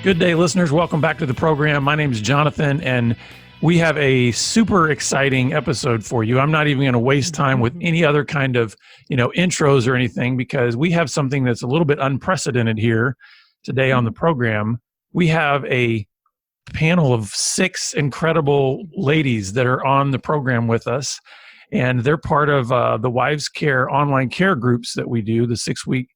Good day, listeners. Welcome back to the program. My name is Jonathan, and we have a super exciting episode for you. I'm not even going to waste time with any other kind of, intros or anything, because we have something that's a little bit unprecedented here today on the program. We have a panel of 6 incredible ladies that are on the program with us, and they're part of the Wives Care online care groups that we do, the 6-week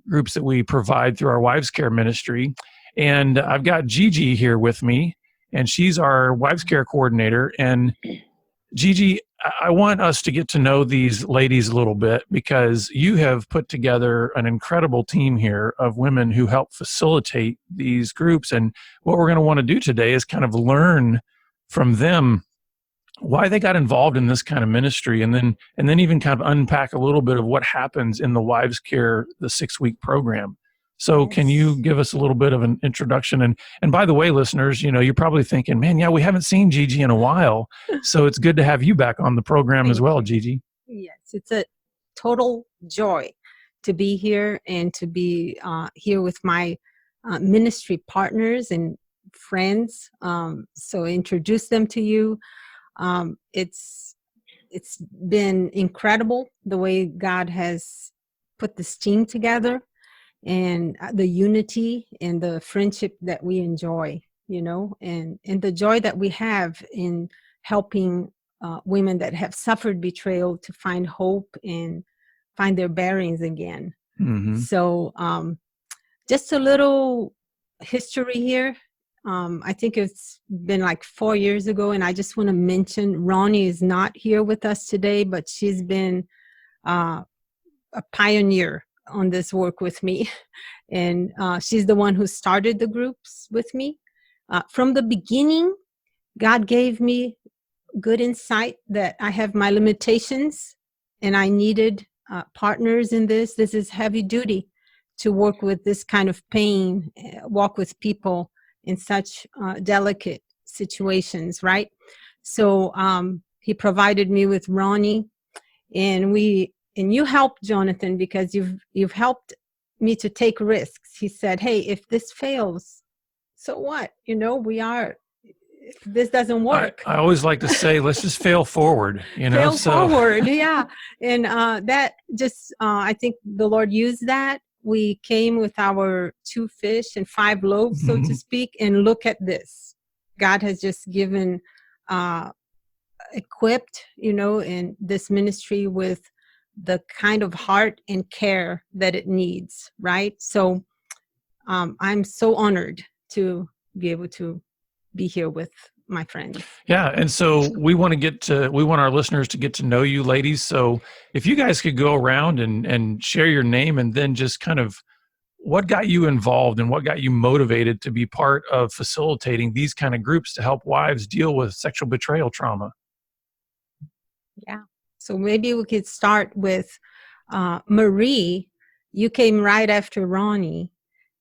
groups that we provide through our Wives Care ministry. And I've got Gigi here with me, and she's our Wives Care coordinator. And Gigi, I want us to get to know these ladies a little bit, because you have put together an incredible team here of women who help facilitate these groups. And what we're going to want to do today is kind of learn from them why they got involved in this kind of ministry, and then even kind of unpack a little bit of what happens in the Wives Care, the 6-week program. So Yes. Can you give us a little bit of an introduction? And by the way, listeners, you're probably thinking, man, yeah, we haven't seen Gigi in a while. So it's good to have you back on the program as well, Gigi. Yes, it's a total joy to be here and to be here with my ministry partners and friends. So introduce them to you. It's been incredible the way God has put this team together, and the unity and the friendship that we enjoy, and the joy that we have in helping women that have suffered betrayal to find hope and find their bearings again. Mm-hmm. So just a little history here. I think it's been like 4 years ago, and I just want to mention Ronnie is not here with us today, but she's been a pioneer on this work with me. And she's the one who started the groups with me. From the beginning, God gave me good insight that I have my limitations and I needed partners in this. This is heavy duty to work with this kind of pain, walk with people in such delicate situations, right? So he provided me with Ronnie, and you helped, Jonathan, because you've helped me to take risks. He said, hey, if this fails, so what? If this doesn't work. I always like to say, let's just fail forward, forward, yeah. And that just, I think the Lord used that. We came with our 2 fish and 5 loaves, so to speak, and look at this. God has just given, equipped, in this ministry with the kind of heart and care that it needs, right? So I'm so honored to be able to be here with my friends. Yeah. And so we want our listeners to get to know you ladies. So if you guys could go around and share your name, and then just kind of what got you involved and what got you motivated to be part of facilitating these kind of groups to help wives deal with sexual betrayal trauma. Yeah. So maybe we could start with Marie. You came right after Ronnie,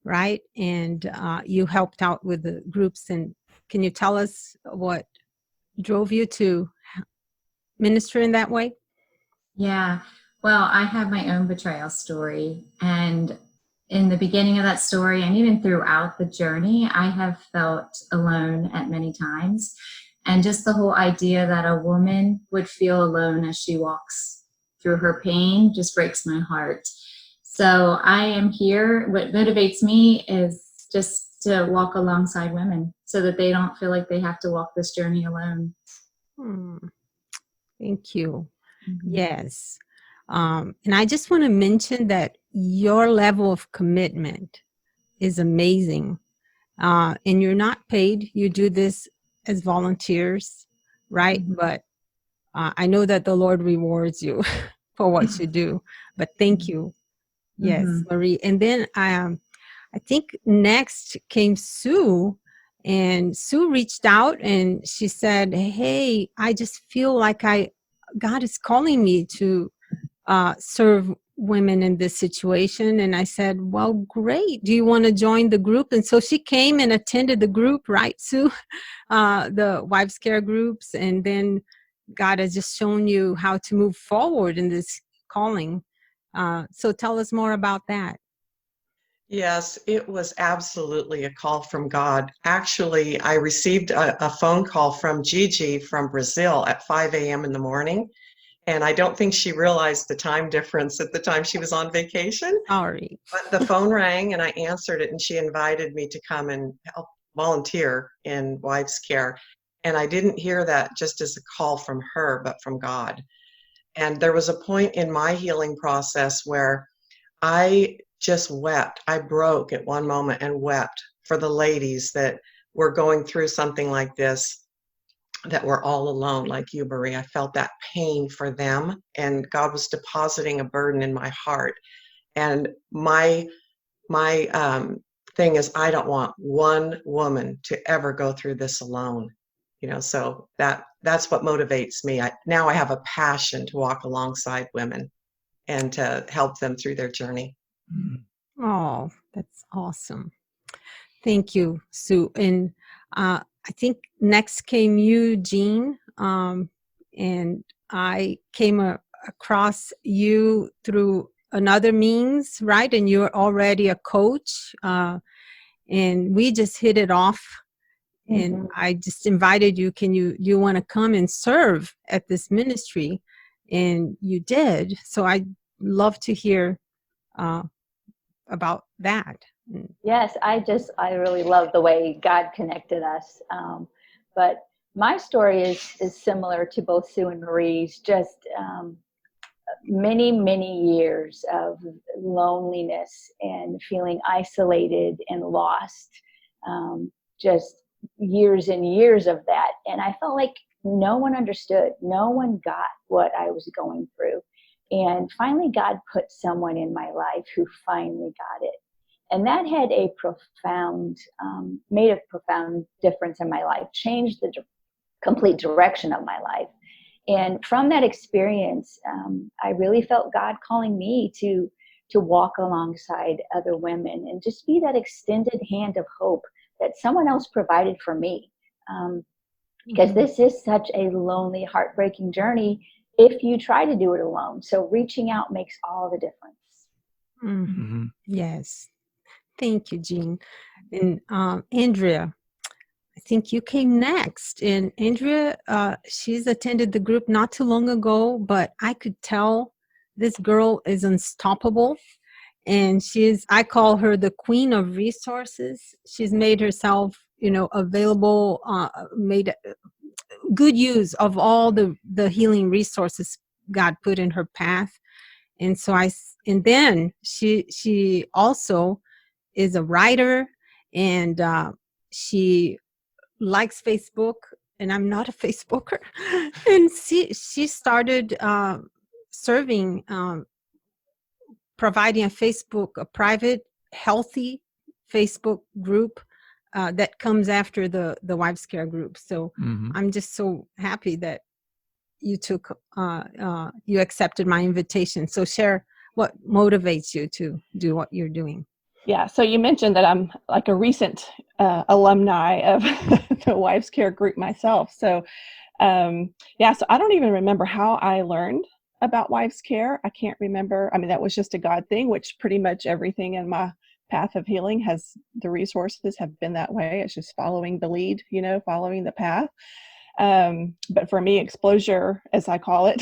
right? And you helped out with the groups. And can you tell us what drove you to minister in that way? Yeah. Well, I have my own betrayal story. And in the beginning of that story, and even throughout the journey, I have felt alone at many times. And just the whole idea that a woman would feel alone as she walks through her pain just breaks my heart. So I am here. What motivates me is just to walk alongside women so that they don't feel like they have to walk this journey alone. Thank you. Mm-hmm. Yes. And I just want to mention that your level of commitment is amazing. And you're not paid. You do this as volunteers, right? Mm-hmm. But I know that the Lord rewards you for what you do. But thank you. Yes, Marie. And then I think next came Sue. And Sue reached out and she said, hey, I just feel like God is calling me to serve women in this situation. And I said, well, great. Do you want to join the group? And so she came and attended the group, right, Sue? The Wives Care groups. And then God has just shown you how to move forward in this calling. So tell us more about that. Yes, it was absolutely a call from God. Actually, I received a phone call from Gigi from Brazil at 5 a.m. in the morning, and I don't think she realized the time difference at the time she was on vacation. Sorry. But the phone rang and I answered it, and she invited me to come and help volunteer in Wives Care. And I didn't hear that just as a call from her, but from God. And there was a point in my healing process where I just wept. I broke at one moment and wept for the ladies that were going through something like this, that were all alone, like you, Marie. I felt that pain for them, and God was depositing a burden in my heart. And my thing is, I don't want one woman to ever go through this alone. So that's what motivates me. Now I have a passion to walk alongside women and to help them through their journey. Oh, that's awesome. Thank you, Sue. And I think next came you, Jean. And I came across you through another means, right? And you're already a coach. And we just hit it off. And I just invited you. You want to come and serve at this ministry? And you did. So I'd love to hear about that. Yes, I really love the way God connected us. But my story is similar to both Sue and Marie's, just many, many years of loneliness and feeling isolated and lost. Just years and years of that. And I felt like no one understood, no one got what I was going through. And finally, God put someone in my life who finally got it. And that had a profound, made a profound difference in my life, changed the complete direction of my life. And from that experience, I really felt God calling me to walk alongside other women and just be that extended hand of hope that someone else provided for me. Because this is such a lonely, heartbreaking journey if you try to do it alone. So reaching out makes all the difference. Yes. Thank you, Jean. And Andrea, I think you came next. And Andrea, she's attended the group not too long ago, but I could tell this girl is unstoppable. And I call her the queen of resources. She's made herself, available, made good use of all the healing resources God put in her path. And so and then she also is a writer, and she likes Facebook, and I'm not a Facebooker. And she started serving, providing a private, healthy Facebook group that comes after the Wives Care group. So I'm just so happy that you accepted my invitation. So share what motivates you to do what you're doing. Yeah, so you mentioned that I'm like a recent alumni of the Wives Care group myself. So so I don't even remember how I learned about Wives Care. I can't remember. I mean, that was just a God thing, which pretty much everything in my path of healing the resources have been that way. It's just following the lead, following the path. But for me, exposure, as I call it,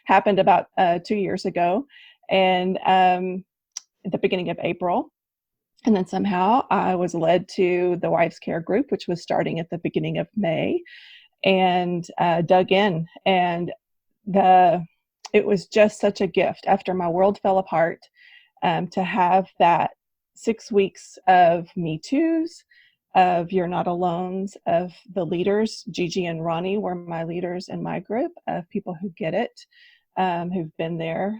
happened about 2 years ago, and at the beginning of April. And then somehow I was led to the Wives Care group, which was starting at the beginning of May, and dug in. And it was just such a gift after my world fell apart, to have that 6 weeks of Me Too's, of You're Not Alones, of the leaders. Gigi and Ronnie were my leaders in my group, of people who get it, who've been there.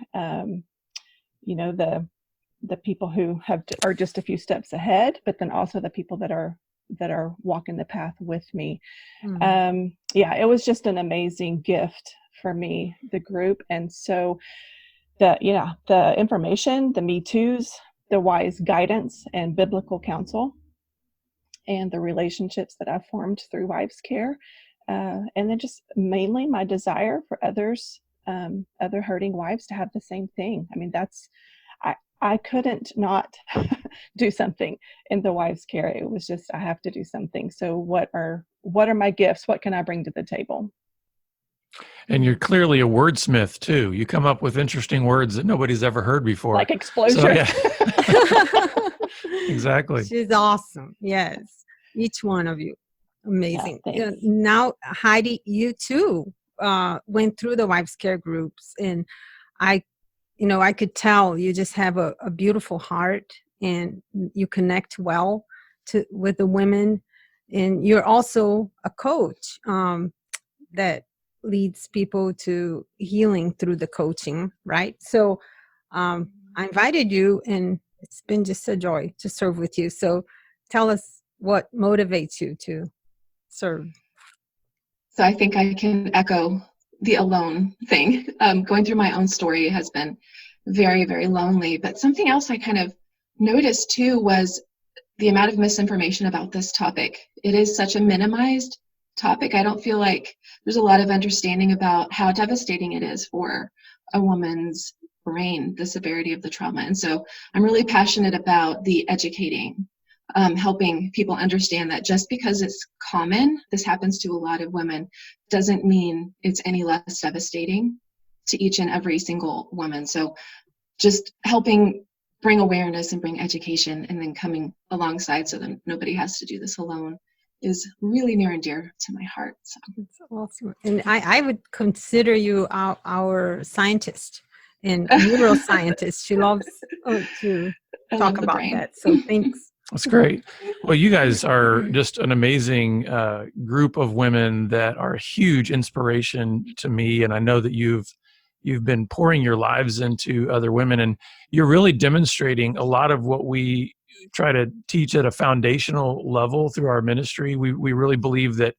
The people who are just a few steps ahead, but then also the people that are walking the path with me. It was just an amazing gift for me, the group. And so the information, the Me Too's, the wise guidance and biblical counsel, and the relationships that I've formed through Wives Care, and then just mainly my desire for others, other hurting wives, to have the same thing. I mean, I couldn't not do something in the wives' care. It was just, I have to do something. So what are my gifts? What can I bring to the table? And you're clearly a wordsmith too. You come up with interesting words that nobody's ever heard before. Like So explosion. yeah, exactly. She's awesome. Yes. Each one of you. Amazing. Yeah, thanks. Now, Heidi, you too went through the wives care groups, and I could tell you just have a beautiful heart, and you connect well with the women, and you're also a coach that leads people to healing through the coaching, right? So I invited you, and it's been just a joy to serve with you. So tell us what motivates you to serve. So I think I can echo the alone thing. Going through my own story has been very, very lonely. But something else I kind of noticed too was the amount of misinformation about this topic. It is such a minimized topic. I don't feel like there's a lot of understanding about how devastating it is for a woman's brain, the severity of the trauma. And so I'm really passionate about the educating, helping people understand that just because it's common, this happens to a lot of women, doesn't mean it's any less devastating to each and every single woman. So just helping bring awareness and bring education, and then coming alongside so that nobody has to do this alone, is really near and dear to my heart. So It's awesome. And I would consider you our scientist and neuroscientist. She loves to I talk love the about brain. that. So thanks. That's great. Well, you guys are just an amazing group of women that are a huge inspiration to me, and I know that you've been pouring your lives into other women, and you're really demonstrating a lot of what we try to teach at a foundational level through our ministry. We really believe that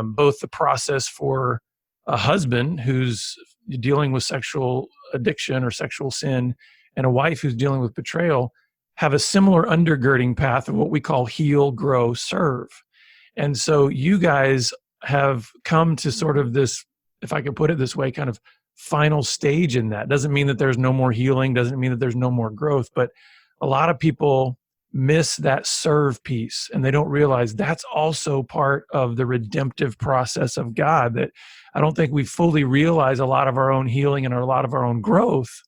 both the process for a husband who's dealing with sexual addiction or sexual sin, and a wife who's dealing with betrayal, have a similar undergirding path of what we call heal, grow, serve. And so you guys have come to sort of this, if I could put it this way, kind of final stage in that. Doesn't mean that there's no more healing, doesn't mean that there's no more growth, but a lot of people miss that serve piece, and they don't realize that's also part of the redemptive process of God, that I don't think we fully realize a lot of our own healing and a lot of our own growth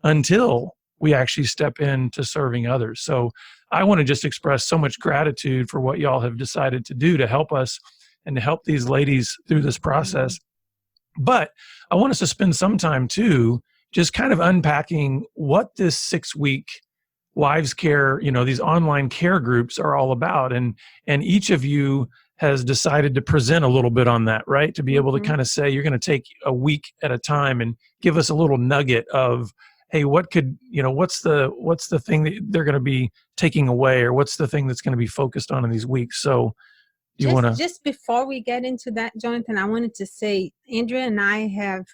until we actually step into serving others. So I want to just express so much gratitude for what y'all have decided to do to help us and to help these ladies through this process. But I want us to spend some time too, just kind of unpacking what this 6-week wives care, these online care groups are all about. And each of you has decided to present a little bit on that, right? To be able to kind of say, you're going to take a week at a time and give us a little nugget of, hey, what's the thing that they're going to be taking away, or what's the thing that's going to be focused on in these weeks? So Just before we get into that, Jonathan, I wanted to say, Andrea and I have,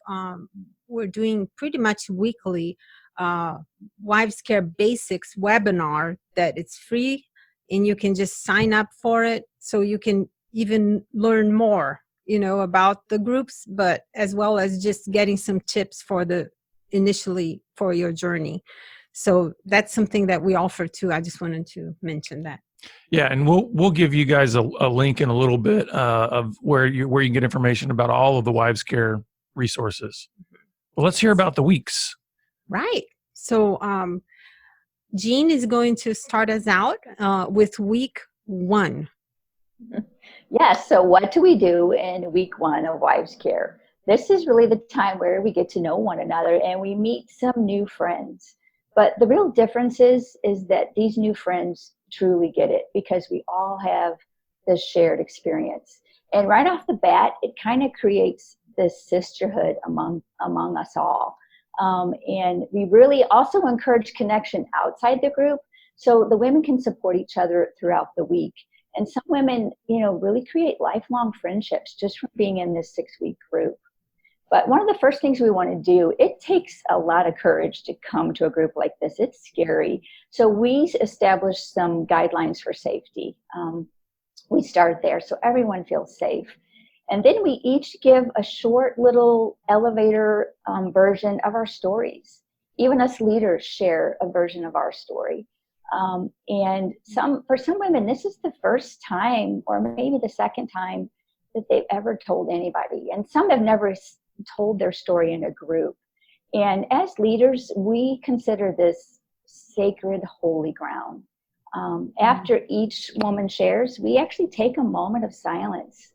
we're doing pretty much weekly Wives Care Basics webinar that it's free, and you can just sign up for it so you can even learn more, about the groups, but as well as just getting some tips initially for your journey. So that's something that we offer too. I just wanted to mention that. Yeah, and we'll give you guys a link in a little bit of where you can get information about all of the wives care resources. Well, let's hear about the weeks. Right. So Jean is going to start us out with week 1. Yes. So what do we do in week 1 of wives care? This is really the time where we get to know one another and we meet some new friends. But the real difference is that these new friends truly get it, because we all have this shared experience. And right off the bat, it kind of creates this sisterhood among us all. And we really also encourage connection outside the group, so the women can support each other throughout the week. And some women, really create lifelong friendships just from being in this 6-week group. But one of the first things we want to do, it takes a lot of courage to come to a group like this. It's scary. So we established some guidelines for safety. We start there so everyone feels safe. And then we each give a short little elevator version of our stories. even us leaders share a version of our story. And for some women, this is the first time, or maybe the second time, that they've ever told anybody. And some have never told their story in a group. And as leaders, we consider this sacred, holy ground. After each woman shares, we actually take a moment of silence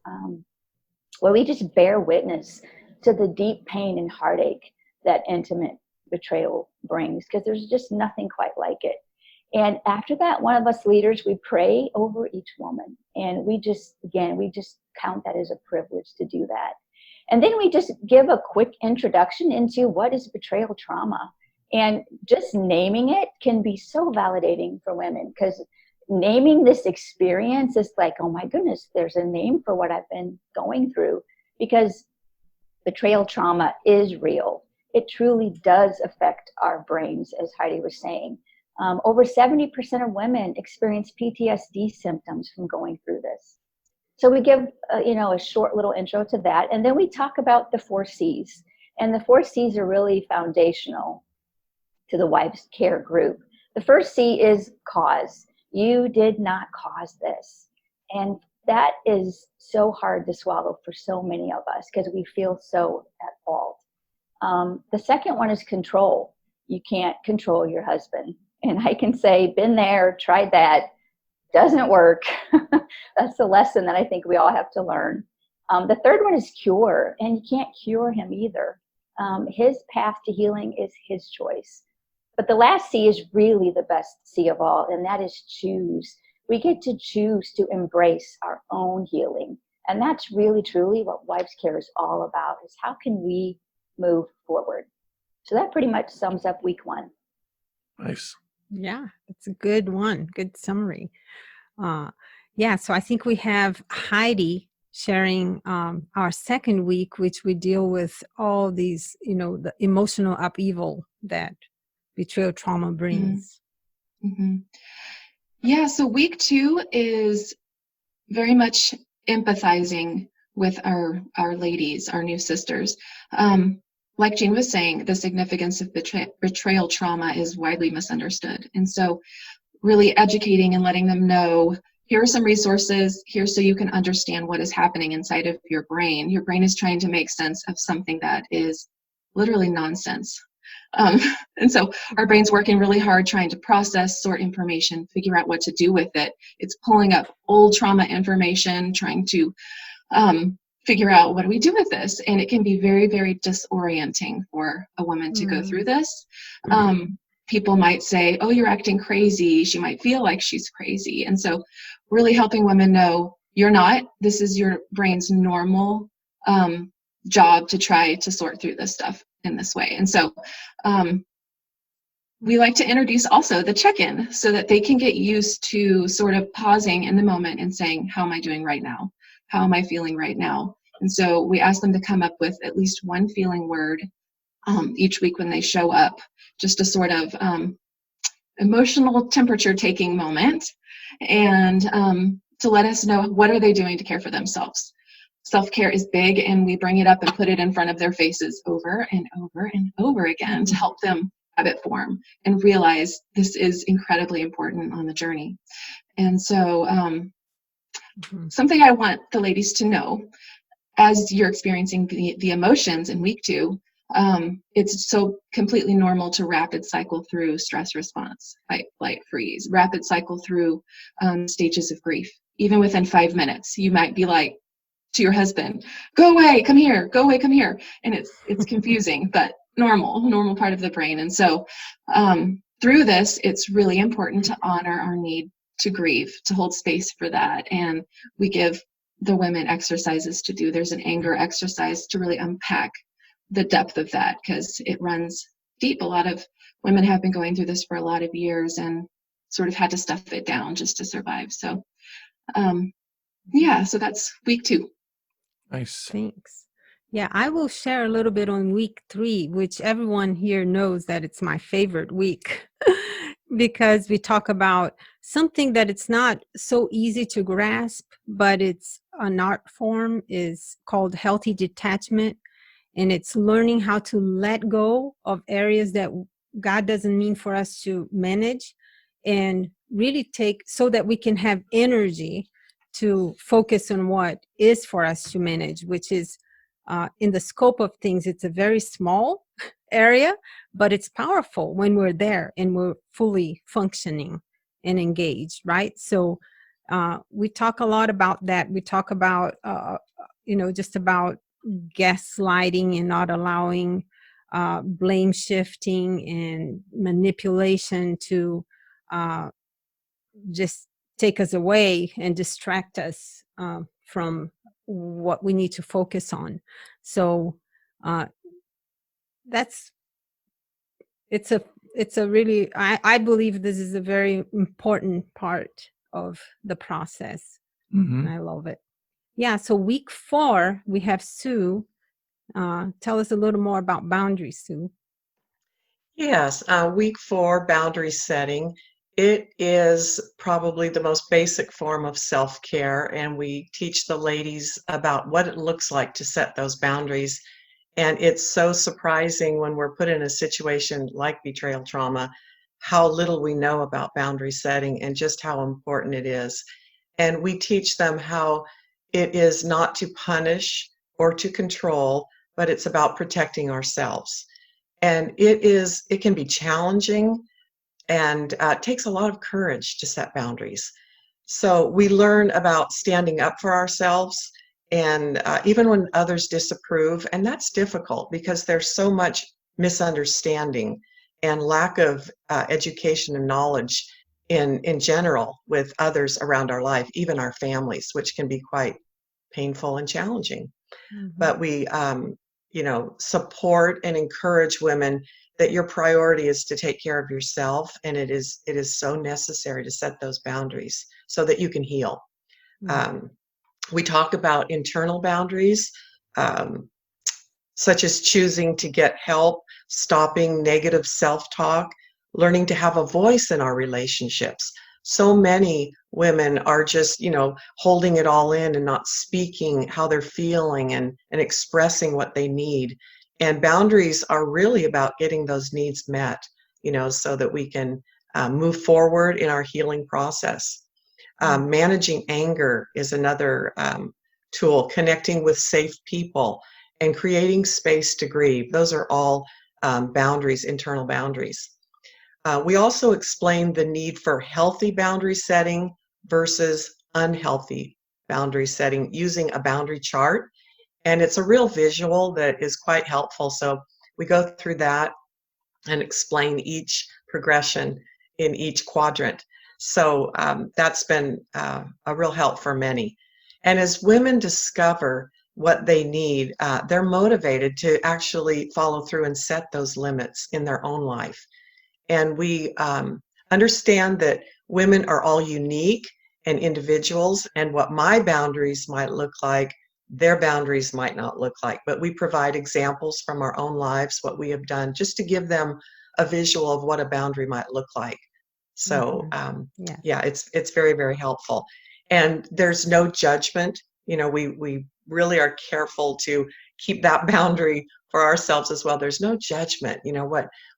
where we just bear witness to the deep pain and heartache that intimate betrayal brings, because there's just nothing quite like it. And after that, one of us leaders, we pray over each woman. And we just count that as a privilege to do that. And then we just give a quick introduction into what is betrayal trauma. And just naming it can be so validating for women, because naming this experience is like, oh my goodness, there's a name for what I've been going through. Because betrayal trauma is real. It truly does affect our brains, as Heidi was saying. Over 70% of women experience PTSD symptoms from going through this. So we give a short little intro to that, and then we talk about the 4 C's. And the 4 C's are really foundational to the Wives Care group. The first C is cause. You did not cause this. And that is so hard to swallow for so many of us, because we feel so at fault. The second one is control. You can't control your husband. And I can say, been there, tried that, doesn't work. That's the lesson that I think we all have to learn. The third one is cure, and you can't cure him either. His path to healing is his choice. But the last C is really the best C of all, and that is choose. We get to choose to embrace our own healing. And that's really, truly what Wives Care is all about, is how can we move forward? So that pretty much sums up week 1. Nice. Yeah, that's a good one. Good summary. So I think we have Heidi sharing our second week, which we deal with all these, the emotional upheaval that betrayal trauma brings. Mm-hmm. Yeah, so week 2 is very much empathizing with our ladies, our new sisters. Like Jean was saying, the significance of betrayal trauma is widely misunderstood. And so really educating and letting them know, here are some resources here so you can understand what is happening inside of your brain. Your brain is trying to make sense of something that is literally nonsense. And so our brain's working really hard trying to process, sort information, figure out what to do with it. It's pulling up old trauma information, trying to figure out, what do we do with this? And it can be very, very disorienting for a woman to go through this. People might say, oh, you're acting crazy. She might feel like she's crazy. And so really helping women know, you're not. This is your brain's normal job to try to sort through this stuff in this way. And so we like to introduce also the check-in, so that they can get used to sort of pausing in the moment and saying, how am I doing right now? How am I feeling right now? And so we ask them to come up with at least one feeling word each week when they show up, just a sort of emotional temperature taking moment, and to let us know, what are they doing to care for themselves? Self-care is big, and we bring it up and put it in front of their faces over and over and over again to help them habit form and realize this is incredibly important on the journey. And so something I want the ladies to know, as you're experiencing the emotions in week 2, it's so completely normal to rapid cycle through stress response, fight, flight, freeze, rapid cycle through stages of grief. Even within 5 minutes, you might be like to your husband, go away, come here, go away, come here. And it's confusing, but normal part of the brain. And so through this, it's really important to honor our need to grieve, to hold space for that. And we give the women exercises to do. There's an anger exercise to really unpack the depth of that, because it runs deep. A lot of women have been going through this for a lot of years and sort of had to stuff it down just to survive. So so that's week 2. Nice. Thanks. Yeah, I will share a little bit on week 3, which everyone here knows that it's my favorite week because we talk about something that it's not so easy to grasp, but it's an art form, is called healthy detachment. And it's learning how to let go of areas that God doesn't mean for us to manage, and really take, so that we can have energy to focus on what is for us to manage, which is in the scope of things, it's a very small area, but it's powerful when we're there and we're fully functioning and engaged, right? So we talk a lot about that. We talk about, just about gaslighting and not allowing blame shifting and manipulation to just take us away and distract us from what we need to focus on. So that's it's a really, I believe this is a very important part of the process. Mm-hmm. And I love it. Yeah. So week 4, we have Sue. Tell us a little more about boundaries, Sue. Yes, week 4, boundary setting. It is probably the most basic form of self-care, and we teach the ladies about what it looks like to set those boundaries. And it's so surprising when we're put in a situation like betrayal trauma, how little we know about boundary setting and just how important it is. And we teach them how it is not to punish or to control, but it's about protecting ourselves. And it can be challenging, and it takes a lot of courage to set boundaries. So we learn about standing up for ourselves, and even when others disapprove, and that's difficult because there's so much misunderstanding and lack of education and knowledge in general with others around our life, even our families, which can be quite painful and challenging. But we support and encourage women that your priority is to take care of yourself, and it is so necessary to set those boundaries so that you can heal. We talk about internal boundaries, such as choosing to get help, stopping negative self-talk, learning to have a voice in our relationships. So many women are just, holding it all in and not speaking how they're feeling and expressing what they need. And boundaries are really about getting those needs met, so that we can move forward in our healing process. Managing anger is another tool, connecting with safe people and creating space to grieve. Those are all boundaries, internal boundaries. We also explain the need for healthy boundary setting versus unhealthy boundary setting using a boundary chart. And it's a real visual that is quite helpful. So we go through that and explain each progression in each quadrant. So that's been a real help for many. And as women discover what they need, they're motivated to actually follow through and set those limits in their own life. And we understand that women are all unique and individuals, and what my boundaries might look like, their boundaries might not look like. But we provide examples from our own lives, what we have done, just to give them a visual of what a boundary might look like. So yeah, it's very, very helpful. And there's no judgment. We really are careful to keep that boundary for ourselves as well. There's no judgment.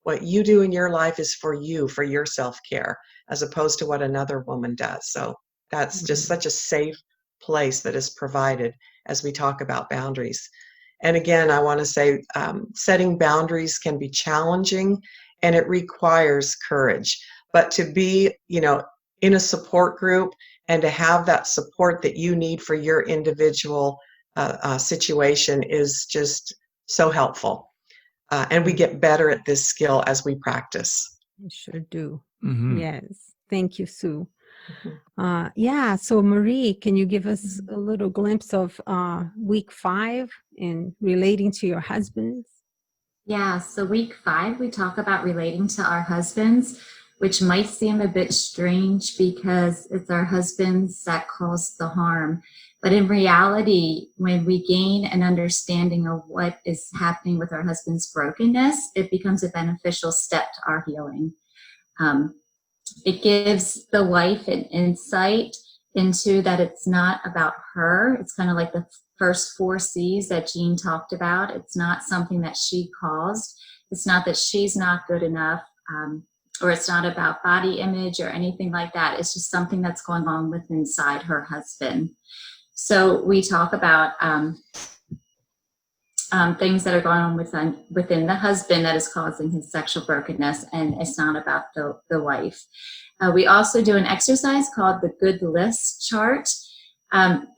What you do in your life is for you, for your self-care, as opposed to what another woman does. So that's just such a safe place that is provided as we talk about boundaries. And again, I want to say setting boundaries can be challenging, and it requires courage. But to be, in a support group and to have that support that you need for your individual situation is just so helpful. And we get better at this skill as we practice. I sure do. Mm-hmm. Yes. Thank you, Sue. So Marie, can you give us a little glimpse of week 5 in relating to your husbands? Yeah, so week 5, we talk about relating to our husbands, which might seem a bit strange because it's our husbands that cause the harm. But in reality, when we gain an understanding of what is happening with our husband's brokenness, it becomes a beneficial step to our healing. It gives the wife an insight into that it's not about her. It's kind of like the first 4 C's that Jean talked about. It's not something that she caused. It's not that she's not good enough, or it's not about body image or anything like that. It's just something that's going on within inside her husband. So we talk about things that are going on within the husband that is causing his sexual brokenness, and it's not about the wife. We also do an exercise called the good list chart.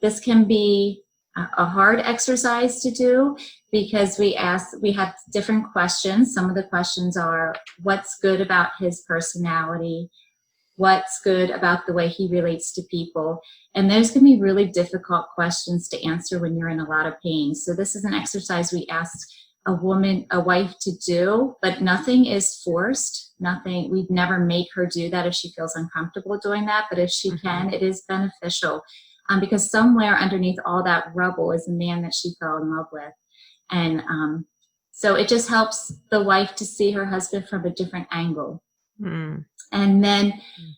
This can be a hard exercise to do because we have different questions. Some of the questions are, what's good about his personality? What's good about the way he relates to people? And those can be really difficult questions to answer when you're in a lot of pain. So this is an exercise we ask a wife to do, but nothing is forced. Nothing, we'd never make her do that if she feels uncomfortable doing that. But if she can, it is beneficial, because somewhere underneath all that rubble is a man that she fell in love with. And so it just helps the wife to see her husband from a different angle. And then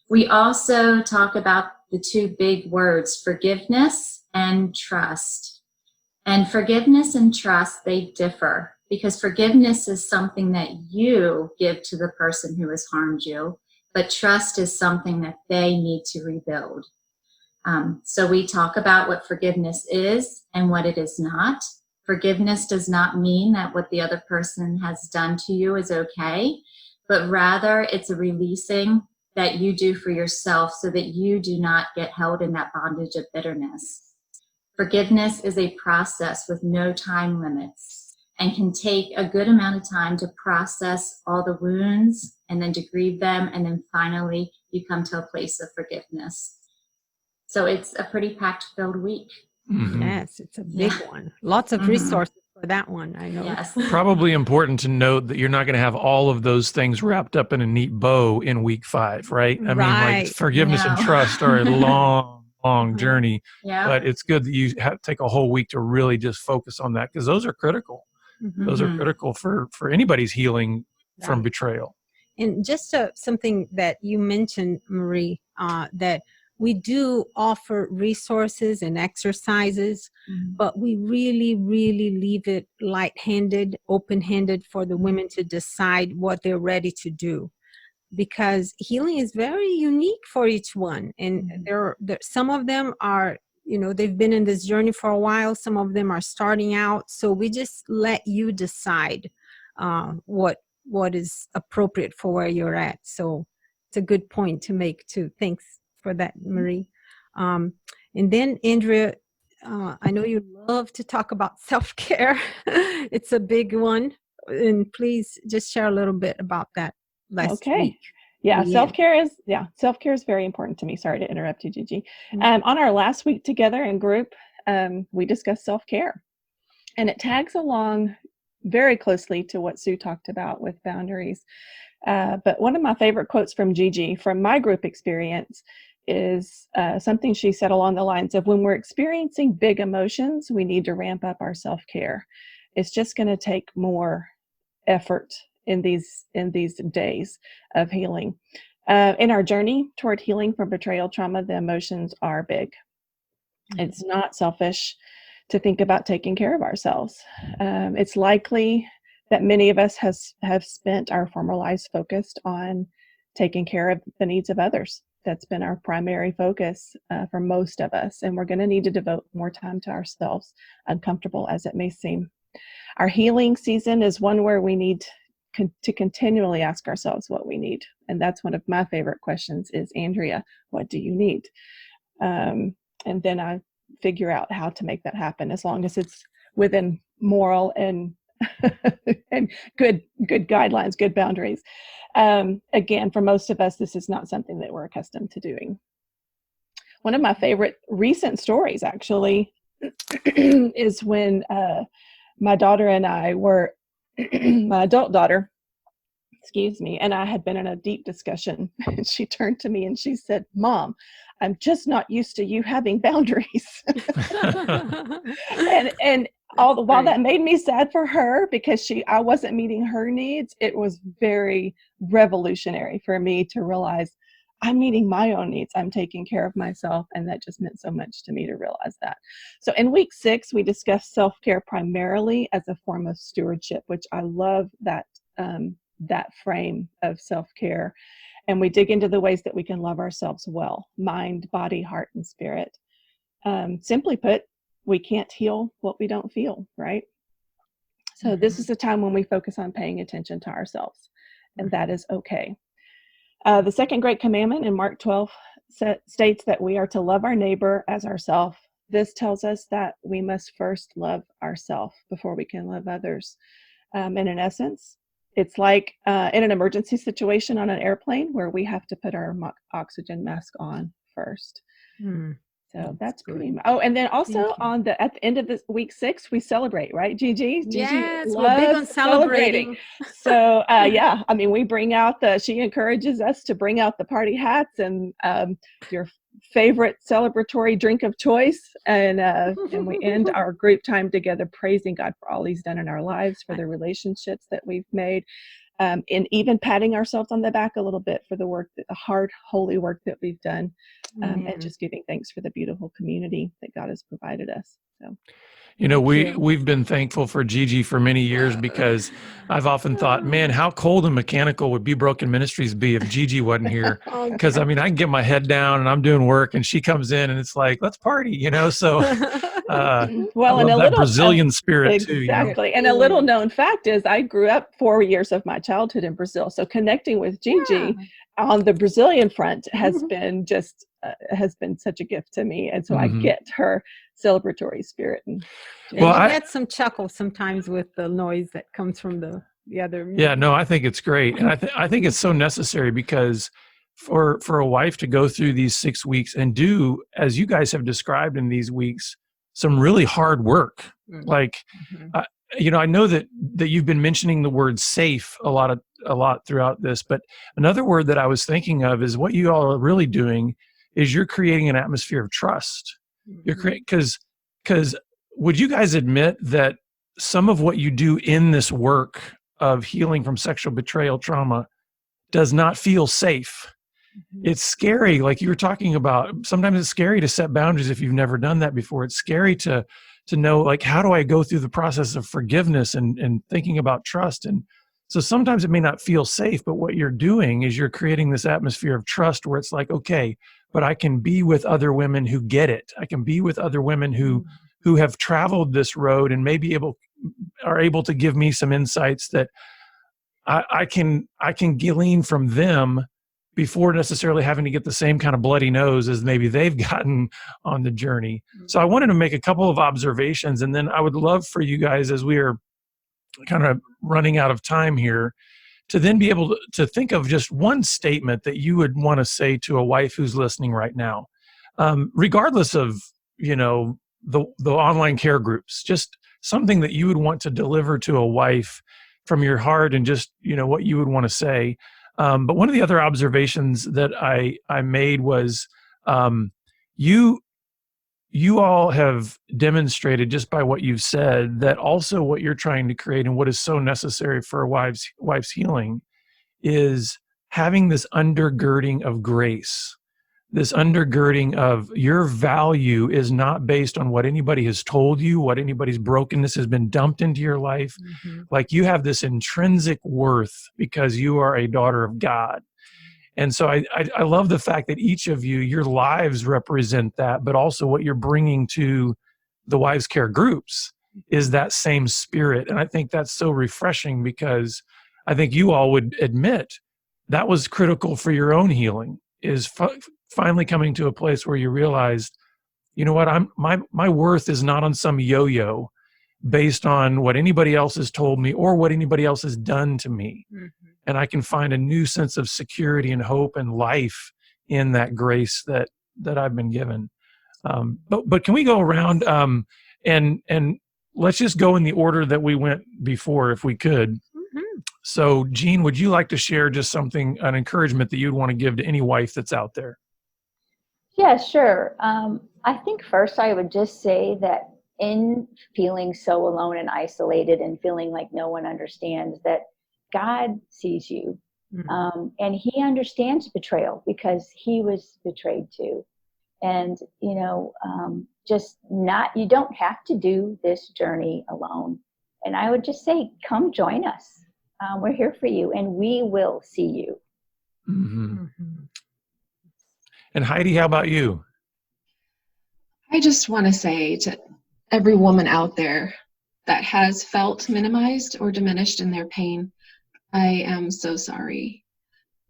we also talk about the two big words, forgiveness and trust. And forgiveness and trust, they differ, because forgiveness is something that you give to the person who has harmed you, but trust is something that they need to rebuild. So we talk about what forgiveness is and what it is not. Forgiveness does not mean that what the other person has done to you is okay, but rather it's a releasing that you do for yourself so that you do not get held in that bondage of bitterness. Forgiveness is a process with no time limits and can take a good amount of time to process all the wounds and then to grieve them, and then finally you come to a place of forgiveness. So it's a pretty packed-filled week. Yes, it's a big one. Lots of resources for that one, I know. Yes. Probably important to note that you're not going to have all of those things wrapped up in a neat bow in week 5, right? I mean, like forgiveness and trust are a long journey, but it's good that you take a whole week to really just focus on that, because those are critical. Those are critical for anybody's healing from betrayal. And just something that you mentioned, Marie, that we do offer resources and exercises, but we really, really leave it light-handed, open-handed for the women to decide what they're ready to do. Because healing is very unique for each one. And there some of them are, they've been in this journey for a while. Some of them are starting out. So we just let you decide what is appropriate for where you're at. So it's a good point to make too. Thanks for that, Marie. And then Andrea, I know you love to talk about self-care. It's a big one. And please just share a little bit about that last week. Yeah, self-care is very important to me. Sorry to interrupt you, Gigi. On our last week together in group, we discussed self-care, and it tags along very closely to what Sue talked about with boundaries. But one of my favorite quotes from Gigi from my group experience is something she said along the lines of, when we're experiencing big emotions, we need to ramp up our self-care. It's just going to take more effort in these days of healing. In our journey toward healing from betrayal trauma, the emotions are big. It's not selfish to think about taking care of ourselves. It's likely that many of us have spent our former lives focused on taking care of the needs of others. That's been our primary focus for most of us, and we're going to need to devote more time to ourselves, uncomfortable as it may seem. Our healing season is one where we need to continually ask ourselves what we need. And that's one of my favorite questions is, Andrea, what do you need? And then I figure out how to make that happen, as long as it's within moral and and good guidelines, good boundaries. Again, for most of us, this is not something that we're accustomed to doing. One of my favorite recent stories, actually, is when my daughter and I were, my adult daughter, and I had been in a deep discussion. And she turned to me and she said, "Mom, I'm just not used to you having boundaries." and while that made me sad for her because I wasn't meeting her needs, it was very revolutionary for me to realize I'm meeting my own needs. I'm taking care of myself. And that just meant so much to me to realize that. So in week 6, we discussed self-care primarily as a form of stewardship, which I love that that frame of self-care. And we dig into the ways that we can love ourselves well, mind, body, heart, and spirit. Simply put, we can't heal what we don't feel, right? So this is the time when we focus on paying attention to ourselves, and that is okay. The second great commandment in Mark 12 states that we are to love our neighbor as ourselves. This tells us that we must first love ourselves before we can love others. And in essence, it's like in an emergency situation on an airplane where we have to put our oxygen mask on first. So that's pretty much. Oh, and then also at the end of this week 6, we celebrate, right, Gigi? Yes, Gigi we're big on loves celebrating. So yeah, I mean, we bring out she encourages us to bring out the party hats and your favorite celebratory drink of choice, and we end our group time together praising God for all He's done in our lives, for the relationships that we've made. And even patting ourselves on the back a little bit for the hard, holy work that we've done, and just giving thanks for the beautiful community that God has provided us. So, we've been thankful for Gigi for many years, because I've often thought, man, how cold and mechanical would Be Broken Ministries be if Gigi wasn't here? Because I mean, I can get my head down and I'm doing work, and she comes in and it's like, let's party, So well, and a that little Brazilian spirit too. Exactly. And a little known fact is I grew up 4 years of my childhood in Brazil. So connecting with Gigi on the Brazilian front has been such a gift to me. And so I get her celebratory spirit. And you get some chuckles sometimes with the noise that comes from the other. Yeah, no, I think it's great. And I think it's so necessary, because for a wife to go through these 6 weeks and do, as you guys have described in these weeks, some really hard work. Like, I know that you've been mentioning the word safe a lot throughout this, but another word that I was thinking of is what you all are really doing is you're creating an atmosphere of trust. You're because would you guys admit that some of what you do in this work of healing from sexual betrayal trauma does not feel safe? It's scary. Like you were talking about, sometimes it's scary to set boundaries if you've never done that before. It's scary to know, like, how do I go through the process of forgiveness and thinking about trust? And so sometimes it may not feel safe, but what you're doing is you're creating this atmosphere of trust where it's like, okay, but I can be with other women who get it. I can be with other women who have traveled this road and maybe are able to give me some insights that I can glean from them before necessarily having to get the same kind of bloody nose as maybe they've gotten on the journey. So I wanted to make a couple of observations, and then I would love for you guys, as we are kind of running out of time here, to then be able to think of just one statement that you would want to say to a wife who's listening right now, regardless of, the online care groups, just something that you would want to deliver to a wife from your heart, and just, what you would want to say. But one of the other observations that I made was you all have demonstrated, just by what you've said, that also what you're trying to create and what is so necessary for a wife's healing is having this undergirding of grace. This undergirding of your value is not based on what anybody has told you, what anybody's brokenness has been dumped into your life. Like, you have this intrinsic worth because you are a daughter of God. And so I love the fact that each of you, your lives represent that, but also what you're bringing to the wives care groups is that same spirit. And I think that's so refreshing, because I think you all would admit that was critical for your own healing, is finally coming to a place where you realized, you know what, my worth is not on some yo-yo based on what anybody else has told me or what anybody else has done to me. And I can find a new sense of security and hope and life in that grace that I've been given. But can we go around and let's just go in the order that we went before, if we could. So Jean, would you like to share just something, an encouragement that you'd want to give to any wife that's out there? Yeah, sure. I think first I would just say that in feeling so alone and isolated and feeling like no one understands, that God sees you. And He understands betrayal, because He was betrayed too. And, you don't have to do this journey alone. And I would just say, come join us. We're here for you, and we will see you. Hmm. Mm-hmm. And Heidi, how about you? I just want to say to every woman out there that has felt minimized or diminished in their pain, I am so sorry.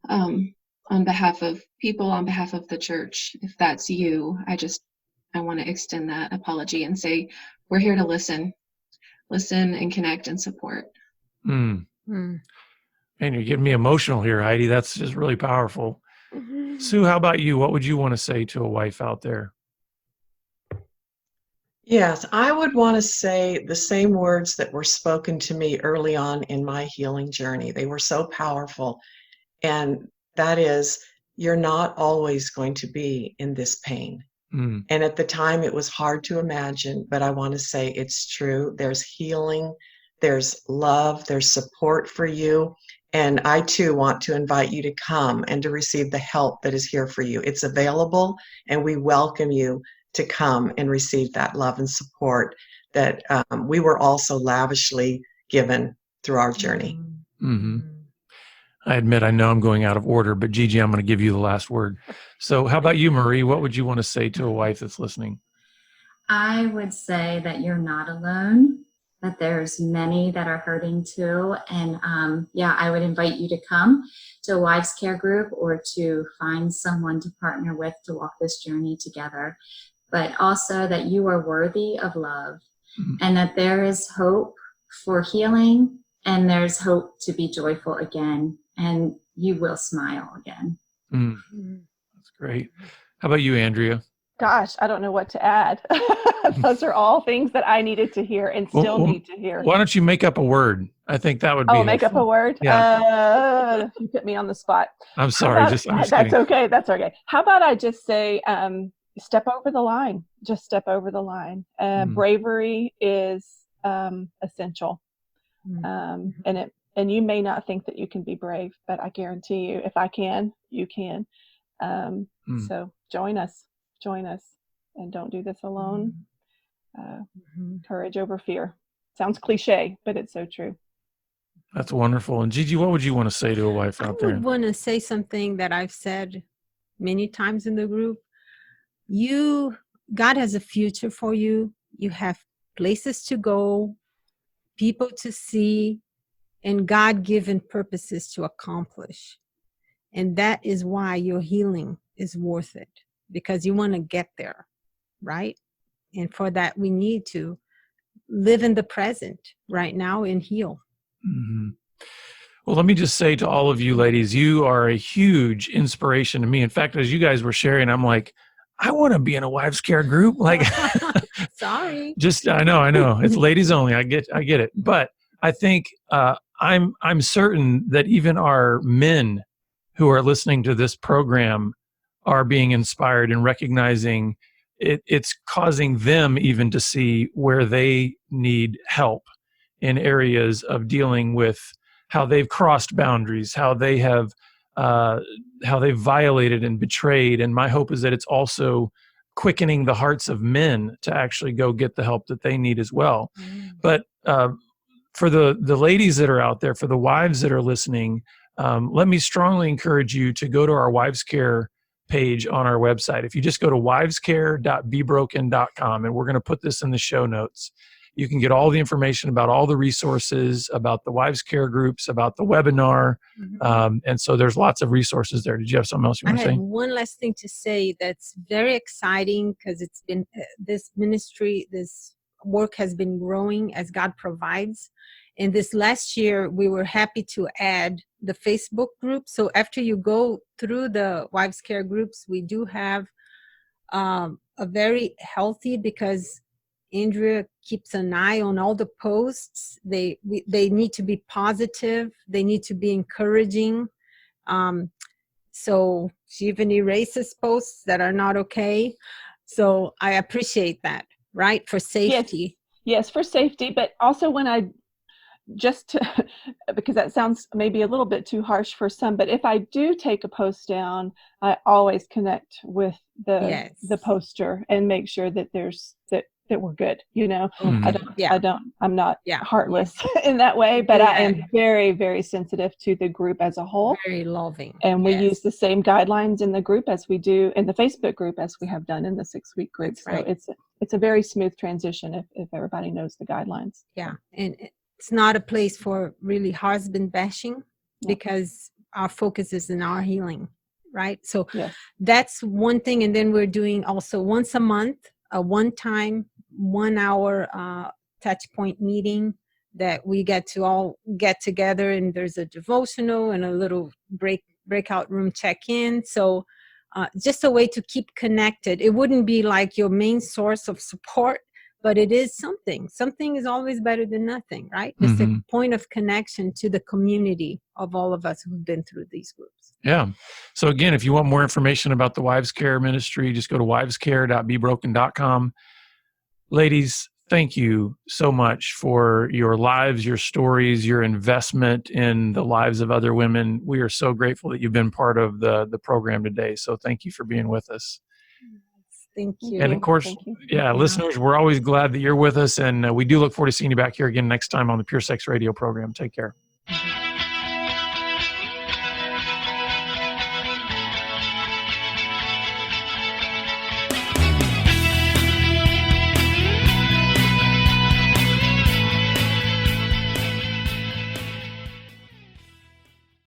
On behalf of people, on behalf of the church, if that's you, I want to extend that apology and say, we're here to listen and connect and support. Mm. Mm. Man, you're getting me emotional here, Heidi. That's just really powerful. Sue, how about you? What would you want to say to a wife out there? Yes, I would want to say the same words that were spoken to me early on in my healing journey. They were so powerful. And that is, you're not always going to be in this pain. Mm. And at the time, it was hard to imagine, but I want to say it's true. There's healing, there's love, there's support for you. And I too want to invite you to come and to receive the help that is here for you. It's available, and we welcome you to come and receive that love and support that we were also lavishly given through our journey. Mm-hmm. I admit I know I'm going out of order, but Gigi, I'm going to give you the last word. So how about you, Marie? What would you want to say to a wife that's listening? I would say that you're not alone, that there's many that are hurting too. And I would invite you to come to a wives care group or to find someone to partner with to walk this journey together. But also that you are worthy of love, and that there is hope for healing, and there's hope to be joyful again, and you will smile again. Mm. That's great. How about you, Andrea? Gosh, I don't know what to add. Those are all things that I needed to hear and still need to hear. Why don't you make up a word? I think that would be make up a word? Yeah. You put me on the spot. I'm sorry. I'm just that's kidding. okay. That's okay. How about I just say, step over the line. Just step over the line. Bravery is essential. And you may not think that you can be brave, but I guarantee you, if I can, you can. So join us, and don't do this alone. Courage over fear. Sounds cliche, but it's so true. That's wonderful. And Gigi, what would you want to say to a wife out there? I would want to say something that I've said many times in the group. God has a future for you. You have places to go, people to see, and God-given purposes to accomplish. And that is why your healing is worth it, because you want to get there, right? And for that, we need to live in the present right now and heal. Mm-hmm. Well, let me just say to all of you ladies, you are a huge inspiration to me. In fact, as you guys were sharing, I'm like, I want to be in a wives care group. Like, sorry. I know. It's ladies only. I get it. But I think I'm certain that even our men who are listening to this program are being inspired and recognizing it's causing them even to see where they need help in areas of dealing with how they've crossed boundaries, how they've violated and betrayed. And my hope is that it's also quickening the hearts of men to actually go get the help that they need as well. But for the ladies that are out there, for the wives that are listening, let me strongly encourage you to go to our Wives Care page on our website. If you just go to wivescare.bebroken.com, and we're going to put this in the show notes, you can get all the information about all the resources, about the Wives Care groups, about the webinar. And so there's lots of resources there. Did you have something else you want to say? I had one last thing to say that's very exciting, because it's been this ministry, this work has been growing as God provides. And this last year, we were happy to add the Facebook group. So after you go through the Wives Care groups, we do have a very healthy, because Andrea keeps an eye on all the posts. They need to be positive. They need to be encouraging. So she even erases posts that are not okay. So I appreciate that, right? For safety. Yes, for safety. But also because that sounds maybe a little bit too harsh for some, but if I do take a post down, I always connect with the poster and make sure that that we're good. You know, Mhm. I'm not Yeah. heartless in that way, but I am Yeah. very, very sensitive to the group as a whole. Very loving. And we Yes. use the same guidelines in the group as we do in the Facebook group as we have done in the 6-week group. That's right. So it's a very smooth transition if everybody knows the guidelines. Yeah. And it's not a place for really husband bashing, Yeah. because our focus is in our healing, right? So Yes. that's one thing. And then we're doing also once a month, a one-time 1 hour touch point meeting that we get to all get together, and there's a devotional and a little breakout room check-in. So just a way to keep connected. It wouldn't be like your main source of support, but it is something. Something is always better than nothing, right? Just a point of connection to the community of all of us who've been through these groups. Yeah. So again, if you want more information about the Wives Care Ministry, just go to wivescare.bebroken.com. Ladies, thank you so much for your lives, your stories, your investment in the lives of other women. We are so grateful that you've been part of the program today. So thank you for being with us. Thank you. And of course, Thank you. yeah, listeners, we're always glad that you're with us. And we do look forward to seeing you back here again next time on the Pure Sex Radio program. Take care.